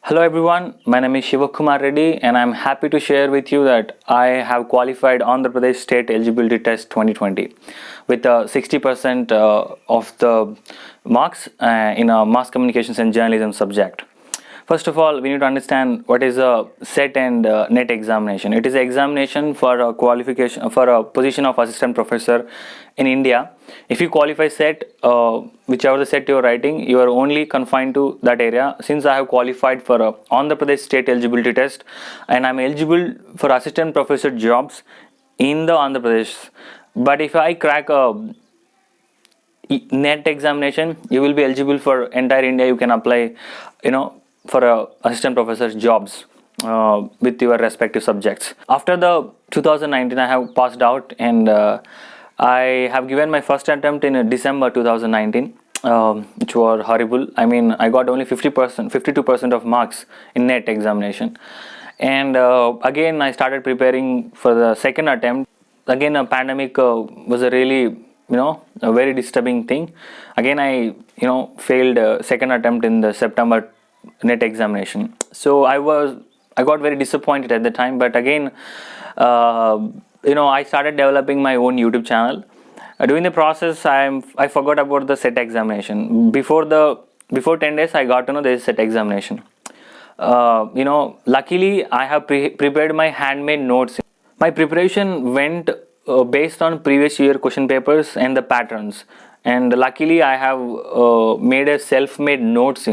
Hello everyone, my name is Shivakumar Reddy and I'm happy to share with you that I have qualified Andhra Pradesh State Eligibility Test 2020 with 60% of the marks in a Mass Communications and Journalism subject. First of all, we need to understand what is a SET and NET examination. It is an examination for a qualification for a position of assistant professor in India. If you qualify SET, whichever the SET you are writing, you are only confined to that area. Since I have qualified for Andhra Pradesh State Eligibility Test, and I'm eligible for assistant professor jobs in the Andhra Pradesh. But if I crack a NET examination, you will be eligible for entire India. You can apply, for assistant professor's jobs with your respective subjects. After the 2019, I have passed out and I have given my first attempt in December 2019, which was horrible. I mean, I got only 50%, 52% of marks in NET examination. And again, I started preparing for the second attempt. Again, a pandemic was a really a very disturbing thing. Again, I failed second attempt in the September NET examination. So I got very disappointed at the time. But again, I started developing my own YouTube channel. During the process, I forgot about the SET examination. Before 10 days, I got to know there is SET examination. Luckily, I have prepared my handmade notes. My preparation went based on previous year question papers and the patterns, and luckily I have made a self-made notes,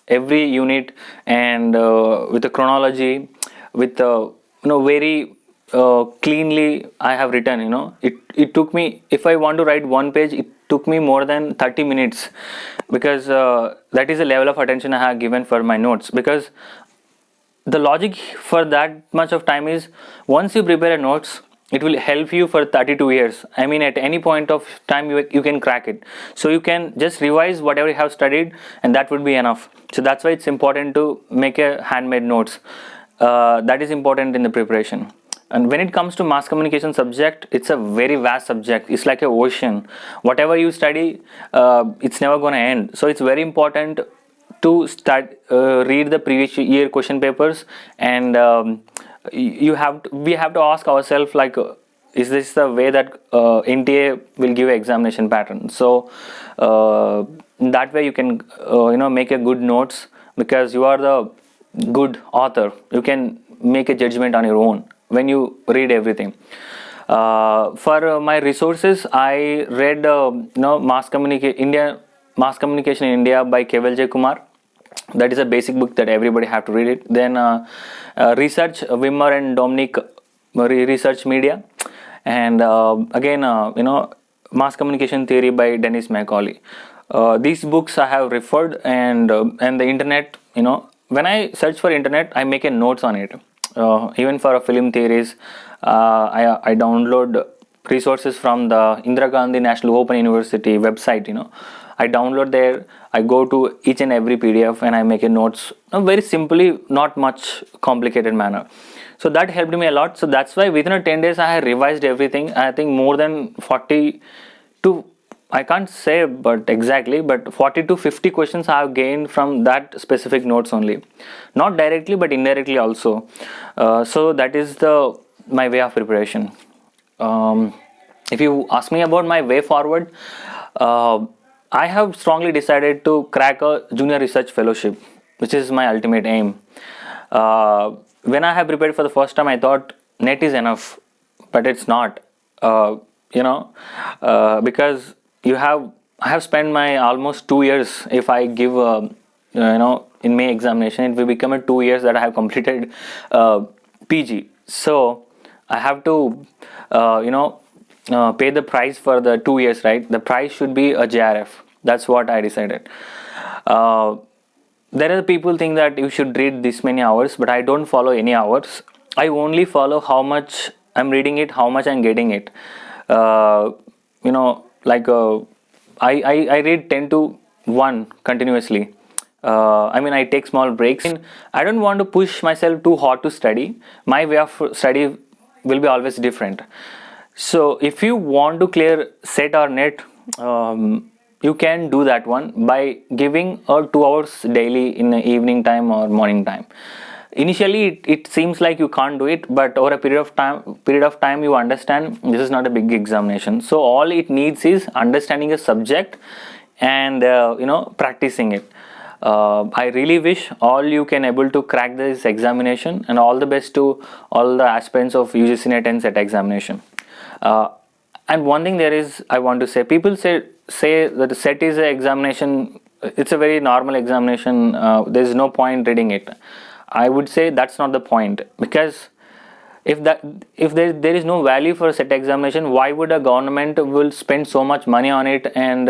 every unit, and with the chronology, with very cleanly I have written. It took me, if I want to write one page, it took me more than 30 minutes, because that is the level of attention I have given for my notes. Because the logic for that much of time is, once you prepare a notes, it will help you for 32 years. I mean, at any point of time you can crack it. So you can just revise whatever you have studied, and that would be enough. So that's why it's important to make a handmade notes. That is important in the preparation. And when it comes to mass communication subject, it's a very vast subject. It's like an ocean. Whatever you study, it's never going to end. So it's very important to read the previous year question papers, and we have to ask ourselves, like, is this the way that NTA will give examination pattern? So that way you can make a good notes, because you are the good author. You can make a judgment on your own when you read everything. For my resources, I read Mass Communication in India by Kevalji Kumar. That is a basic book that everybody have to read it. Then research, Wimmer and Dominic Research Media, and again Mass Communication Theory by Dennis Macaulay. These books I have referred, and the internet, when I search for internet, I make a notes on it. Even for a film theories, I download resources from the Indira Gandhi National Open University website. I download there, I go to each and every PDF, and I make a notes very simply, not much complicated manner. So that helped me a lot. So that's why within 10 days I have revised everything. I think more than 40 to, I can't say but exactly, but 40 to 50 questions I have gained from that specific notes only. Not directly but indirectly also. So that is my way of preparation. If you ask me about my way forward, I have strongly decided to crack a junior research fellowship, which is my ultimate aim. When I have prepared for the first time, I thought NET is enough, but it's not. Because I have spent my almost 2 years. If I give in May examination, it will become 2 years that I have completed PG. So I have to pay the price for the 2 years, right? The price should be a JRF. That's what I decided. There are people think that you should read this many hours, but I don't follow any hours. I only follow how much I'm reading it, how much I'm getting it. I read 10 to 1 continuously. I take small breaks. I don't want to push myself too hard to study. My way of study will be always different. So if you want to clear SET or NET, you can do that one by giving 2 hours daily in the evening time or morning time. Initially it seems like you can't do it, but over a period of time you understand this is not a big examination. So all it needs is understanding a subject and practicing it. I really wish all you can able to crack this examination, and all the best to all the aspirants of UGC NET and SET examination. And one thing there is I want to say, people say that the SET is an examination, it's a very normal examination, there is no point reading it. I would say that's not the point, because if there is no value for a SET examination, why would a government will spend so much money on it and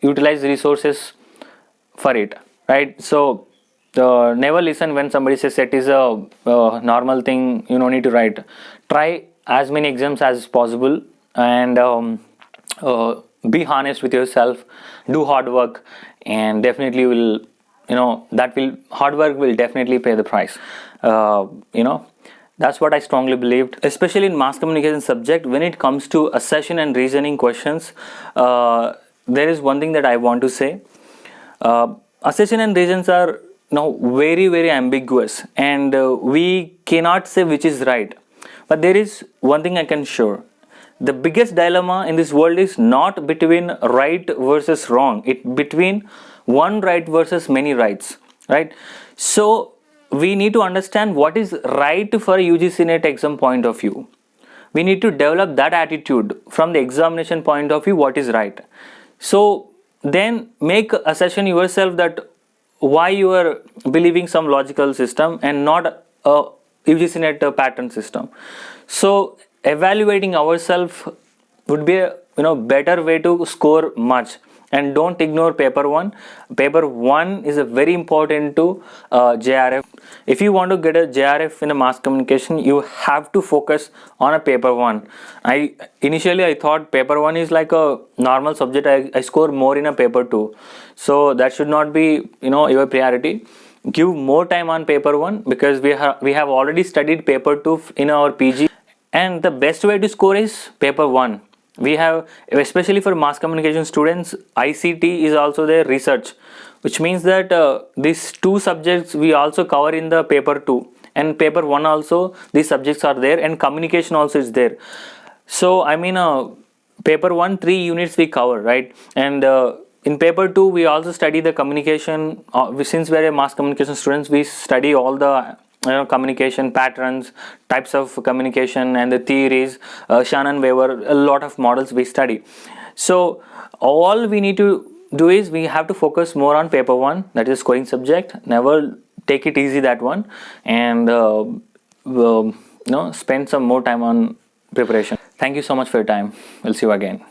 utilize resources for it, right? So never listen when somebody says SET is a normal thing, you don't need to write. Try as many exams as possible, and be honest with yourself, do hard work, and definitely will hard work will definitely pay the price. That's what I strongly believed, especially in mass communication subject. When it comes to accession and reasoning questions, there is one thing that I want to say. Accession and reasons are now very, very ambiguous, and we cannot say which is right. But there is one thing I can assure: the biggest dilemma in this world is not between right versus wrong. It's between one right versus many rights, right? So we need to understand what is right for a UGC NET exam point of view. We need to develop that attitude from the examination point of view, what is right. So then make assertion yourself that why you are believing some logical system and not a UGC NET pattern system. So evaluating ourselves would be a better way to score much. And don't ignore paper 1. Paper 1 is a very important to JRF. If you want to get a JRF in a mass communication, you have to focus on a paper 1. Initially I thought paper 1 is like a normal subject. I score more in a paper 2. So that should not be your priority. Give more time on paper 1, because we have already studied paper 2 in our PG, and the best way to score is paper 1. We have, especially for mass communication students, ICT is also there, research, which means that these 2 subjects we also cover in the paper 2, and paper 1 also these subjects are there, and communication also is there. So I mean paper 1 3 units we cover, right? And in paper 2 we also study the communication. Since we are mass communication students, we study all the communication patterns, types of communication, and the theories, Shannon Weaver, a lot of models we study. So all we need to do is we have to focus more on paper 1, that is scoring subject. Never take it easy, that one, and spend some more time on preparation. Thank you so much for your time. We'll see you again.